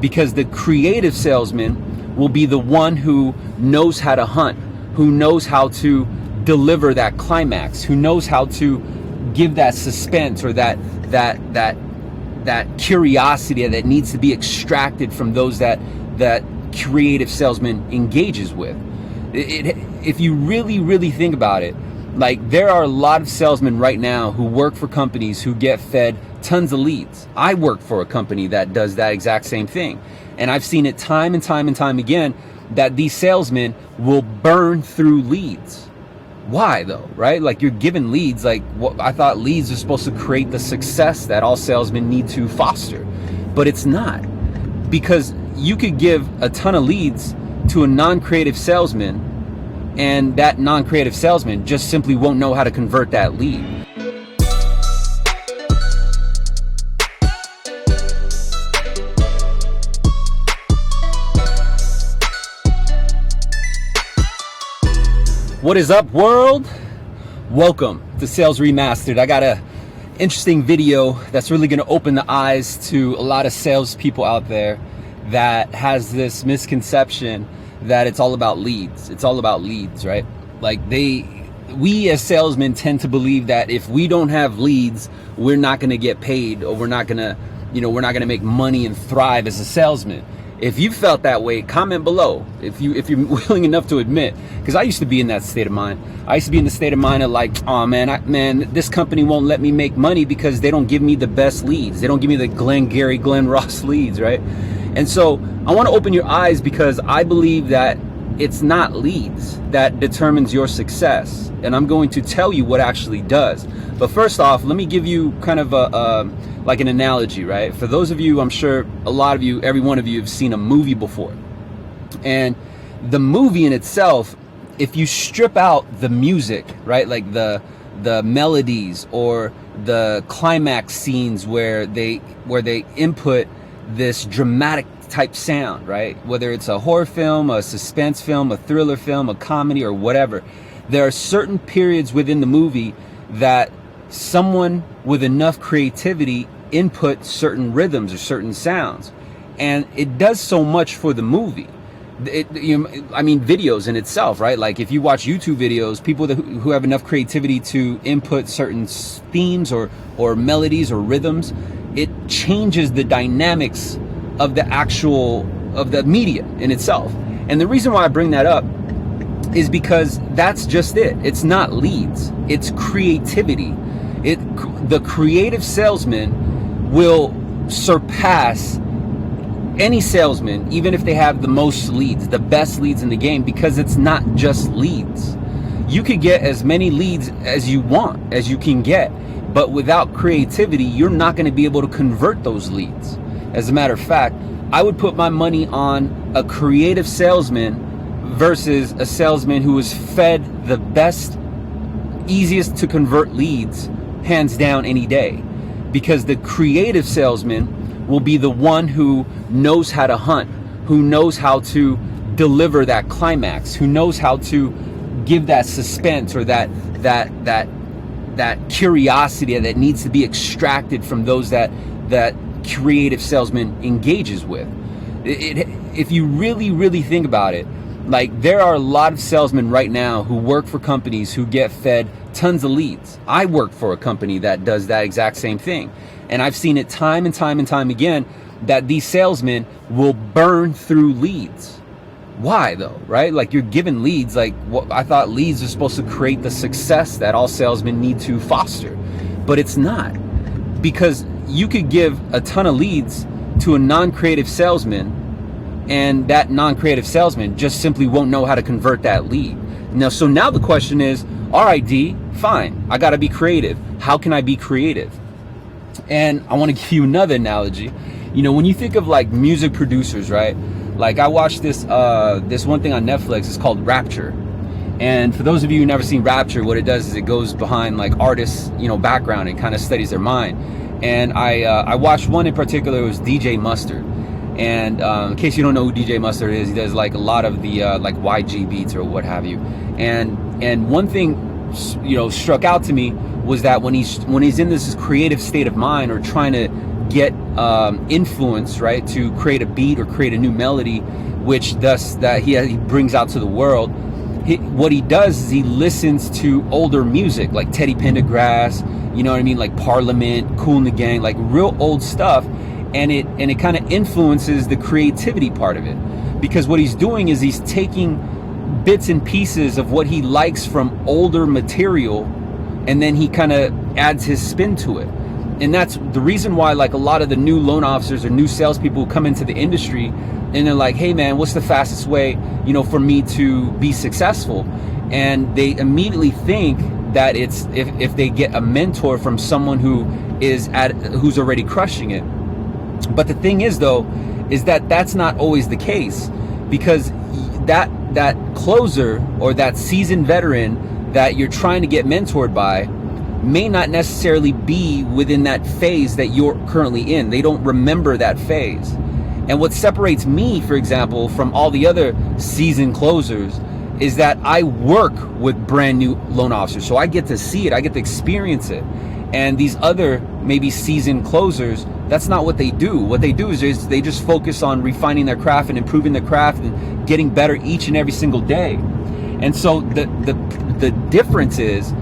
because the creative salesman will be the one who knows how to hunt, who knows how to deliver that climax, who knows how to give that suspense or that curiosity that needs to be extracted from those that creative salesman engages with. If you really think about it, like, there are a lot of salesmen right now who work for companies who get fed tons of leads. I work for a company that does that exact same thing. And I've seen it time and time again that these salesmen will burn through leads. Why though, right? Like, you're given leads. Like, I thought leads are supposed to create the success that all salesmen need to foster, but it's not. Because you could give a ton of leads to a non-creative salesman, and that non-creative salesman just simply won't know how to convert that lead. What is up, world? Welcome to Sales Remastered. I got a interesting video that's really going to open the eyes to a lot of salespeople out there that has this misconception that it's all about leads. It's all about leads, right? Like, we as salesmen tend to believe that if we don't have leads, we're not going to get paid, or we're not going to make money and thrive as a salesman. If you felt that way, comment below if you're willing enough to admit, because I used to be in that state of mind. I used to be in the state of mind of like, oh man, this company won't let me make money because they don't give me the best leads. They don't give me the Glenn Ross leads, right? And so I want to open your eyes, because I believe that it's not leads that determines your success. And I'm going to tell you what actually does. But first off, let me give you kind of like an analogy, right? For those of you, I'm sure a lot of you, every one of you have seen a movie before. And the movie in itself, if you strip out the music, right? Like the melodies or the climax scenes where they input this dramatic type sound, right? Whether it's a horror film, a suspense film, a thriller film, a comedy, or whatever, there are certain periods within the movie that someone with enough creativity input certain rhythms or certain sounds, and it does so much for the movie. Videos in itself, right? Like, if you watch YouTube videos, people who have enough creativity to input certain themes or melodies or rhythms, it changes the dynamics of the media in itself. And the reason why I bring that up is because that's just it. It's not leads, it's creativity. The creative salesman will surpass any salesman, even if they have the most leads, the best leads in the game, because it's not just leads. You could get as many leads as you want, as you can get, but without creativity, you're not going to be able to convert those leads. As a matter of fact, I would put my money on a creative salesman versus a salesman who is fed the best, easiest to convert leads, hands down, any day. Because the creative salesman will be the one who knows how to hunt, who knows how to deliver that climax, who knows how to give that suspense or that curiosity that needs to be extracted from those that creative salesman engages with. If you really think about it, like, there are a lot of salesmen right now who work for companies who get fed tons of leads. I work for a company that does that exact same thing. And I've seen it time and time again that these salesmen will burn through leads. Why though, right? Like, you're given leads. Like, I thought leads are supposed to create the success that all salesmen need to foster, but it's not. Because you could give a ton of leads to a non-creative salesman, and that non-creative salesman just simply won't know how to convert that lead. So now the question is, all right, D, fine, I gotta be creative. How can I be creative? And I want to give you another analogy. When you think of like music producers, right? Like, I watched this one thing on Netflix. It's called Rapture. And for those of you who never seen Rapture, what it does is it goes behind like artists, background, and kind of studies their mind. And I watched one in particular. It was DJ Mustard. And in case you don't know who DJ Mustard is, he does like a lot of the like YG beats or what have you. And one thing struck out to me was that when he's in this creative state of mind, or trying to get influence, right, to create a beat or create a new melody, which thus that he brings out to the world, what he does is he listens to older music like Teddy Pendergrass, you know what I mean, like Parliament, Kool and the Gang, like real old stuff, and it kind of influences the creativity part of it, because what he's doing is he's taking bits and pieces of what he likes from older material, and then he kind of adds his spin to it. And that's the reason why, like, a lot of the new loan officers or new salespeople who come into the industry and they're like, hey man, what's the fastest way, for me to be successful? And they immediately think that it's if they get a mentor from someone who's already crushing it. But the thing is, though, is that that's not always the case, because that closer or that seasoned veteran that you're trying to get mentored by may not necessarily be within that phase that you're currently in. They don't remember that phase. And what separates me, for example, from all the other seasoned closers is that I work with brand new loan officers. So I get to see it, I get to experience it. And these other maybe seasoned closers, that's not what they do. What they do is they just focus on refining their craft and improving their craft and getting better each and every single day. And so the difference is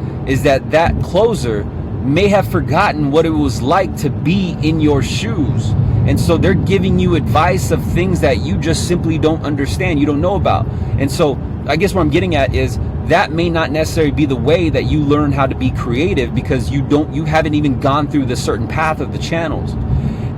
that closer may have forgotten what it was like to be in your shoes. And so they're giving you advice of things that you just simply don't understand, you don't know about. And so I guess what I'm getting at is that may not necessarily be the way that you learn how to be creative, because you haven't even gone through the certain path of the channels.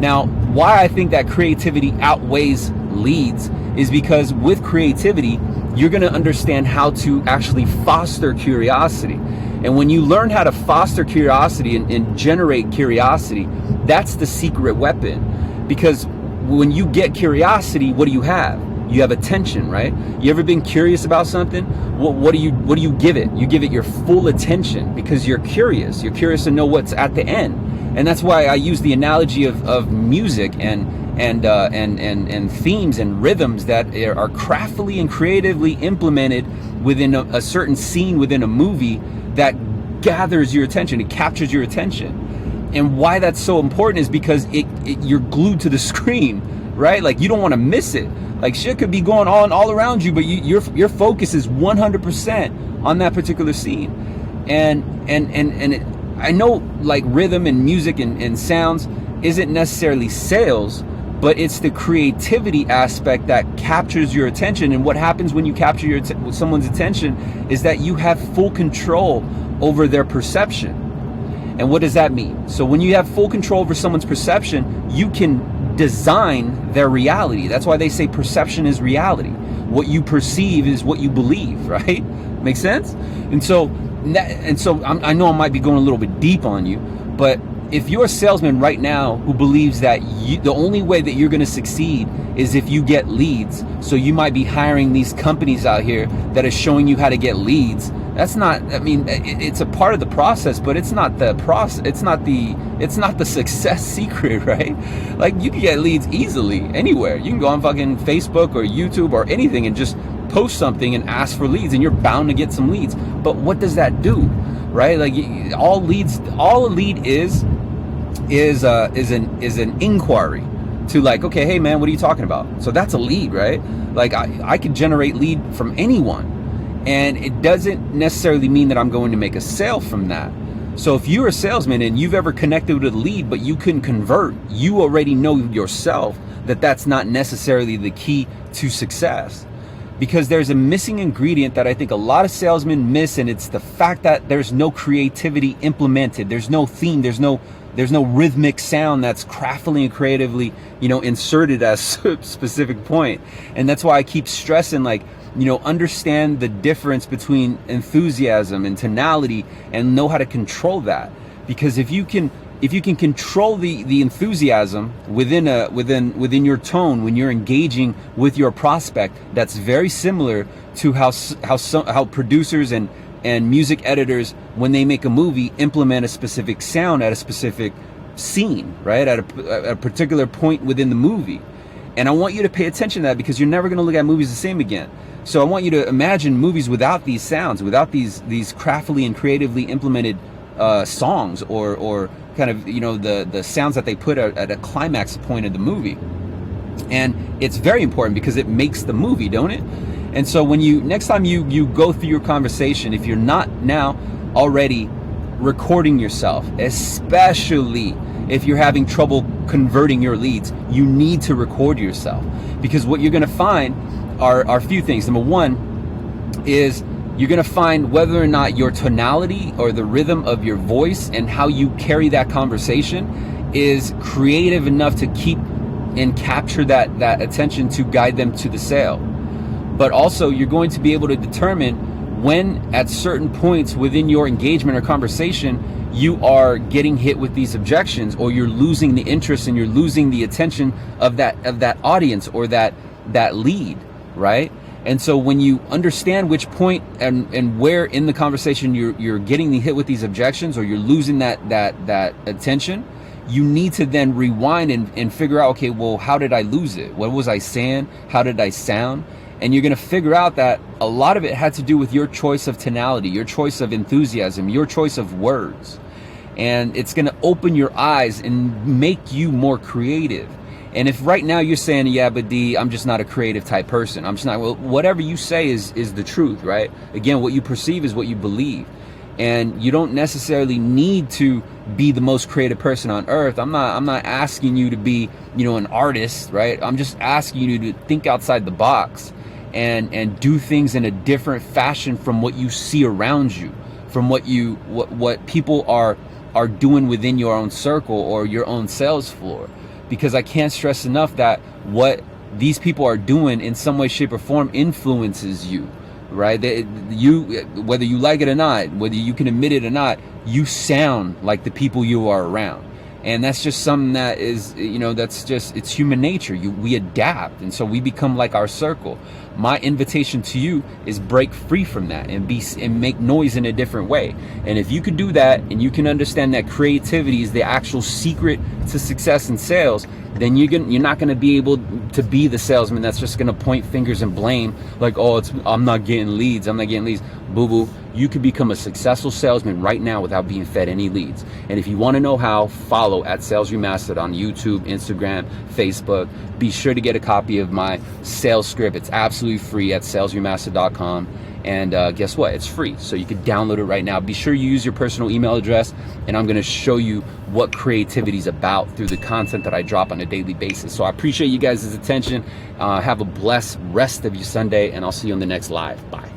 Now, why I think that creativity outweighs leads is because with creativity, you're going to understand how to actually foster curiosity. And when you learn how to foster curiosity and generate curiosity, that's the secret weapon. Because when you get curiosity, what do you have? You have attention, right? You ever been curious about something? What do you give it? You give it your full attention, because you're curious. You're curious to know what's at the end. And that's why I use the analogy of music and themes and rhythms that are craftily and creatively implemented within a certain scene within a movie that gathers your attention, it captures your attention. And why that's so important is because you're glued to the screen, right? Like, you don't want to miss it. Like, shit could be going on all around you, but your focus is 100% on that particular scene. And I know, like, rhythm and music and sounds isn't necessarily sales, but it's the creativity aspect that captures your attention. And what happens when you capture someone's attention is that you have full control over their perception. And what does that mean? So when you have full control over someone's perception, you can design their reality. That's why they say perception is reality. What you perceive is what you believe, right? Make sense? And so I know I might be going a little bit deep on you, but if you're a salesman right now who believes that the only way that you're going to succeed is if you get leads, so you might be hiring these companies out here that are showing you how to get leads. That's not, I mean, it's a part of the process, but it's not the process. It's not the success secret, right? Like, you can get leads easily anywhere. You can go on fucking Facebook or YouTube or anything and just post something and ask for leads, and you're bound to get some leads. But what does that do, right? Like, all a lead is an inquiry to, like, okay, hey man, what are you talking about? So that's a lead, right? Like, I could generate lead from anyone. And it doesn't necessarily mean that I'm going to make a sale from that. So if you're a salesman and you've ever connected with a lead but you couldn't convert, you already know yourself that that's not necessarily the key to success. Because there's a missing ingredient that I think a lot of salesmen miss, and it's the fact that there's no creativity implemented. There's no theme, there's no rhythmic sound that's craftily and creatively, inserted at a specific point. And that's why I keep stressing, like, understand the difference between enthusiasm and tonality, and know how to control that. Because if you can control the enthusiasm within your tone when you're engaging with your prospect, that's very similar to how producers and music editors, when they make a movie, implement a specific sound at a specific scene, right? At a particular point within the movie. And I want you to pay attention to that, because you're never going to look at movies the same again. So I want you to imagine movies without these sounds, without these craftily and creatively implemented songs, or kind of, you know, the sounds that they put at a climax point of the movie. And it's very important because it makes the movie, don't it? And so when next time you go through your conversation, if you're not now already recording yourself, especially if you're having trouble converting your leads, you need to record yourself, because what you're going to find are a few things. Number one is you're going to find whether or not your tonality or the rhythm of your voice and how you carry that conversation is creative enough to keep and capture that attention to guide them to the sale. But also, you're going to be able to determine when at certain points within your engagement or conversation you are getting hit with these objections, or you're losing the interest and you're losing the attention of that audience or that lead, right? And so when you understand which point and where in the conversation you're getting the hit with these objections, or you're losing that attention, you need to then rewind and figure out, okay, well, how did I lose it? What was I saying? How did I sound? And you're going to figure out that a lot of it had to do with your choice of tonality, your choice of enthusiasm, your choice of words. And it's going to open your eyes and make you more creative. And if right now you're saying, yeah, but D, I'm just not a creative type person, I'm just not, well, whatever you say is the truth, right? Again, what you perceive is what you believe. And you don't necessarily need to be the most creative person on earth. I'm not asking you to be, you know, an artist, right? I'm just asking you to think outside the box and do things in a different fashion from what you see around you, from what people are doing within your own circle or your own sales floor. Because I can't stress enough that what these people are doing in some way, shape, or form influences you, right? Whether you like it or not, whether you can admit it or not, you sound like the people you are around. And that's just something that is, you know, it's human nature. We adapt, and so we become like our circle. My invitation to you is break free from that and make noise in a different way. And if you could do that, and you can understand that creativity is the actual secret to success in sales, then you're not going to be able to be the salesman that's just going to point fingers and blame, like, oh, I'm not getting leads. Boo-boo. You could become a successful salesman right now without being fed any leads. And if you want to know how, follow at Sales Remastered on YouTube, Instagram, Facebook. Be sure to get a copy of my sales script. It's absolutely free at salesremastered.com. And guess what? It's free, so you can download it right now. Be sure you use your personal email address, and I'm going to show you what creativity is about through the content that I drop on a daily basis. So I appreciate you guys' attention. Have a blessed rest of your Sunday, and I'll see you on the next live. Bye.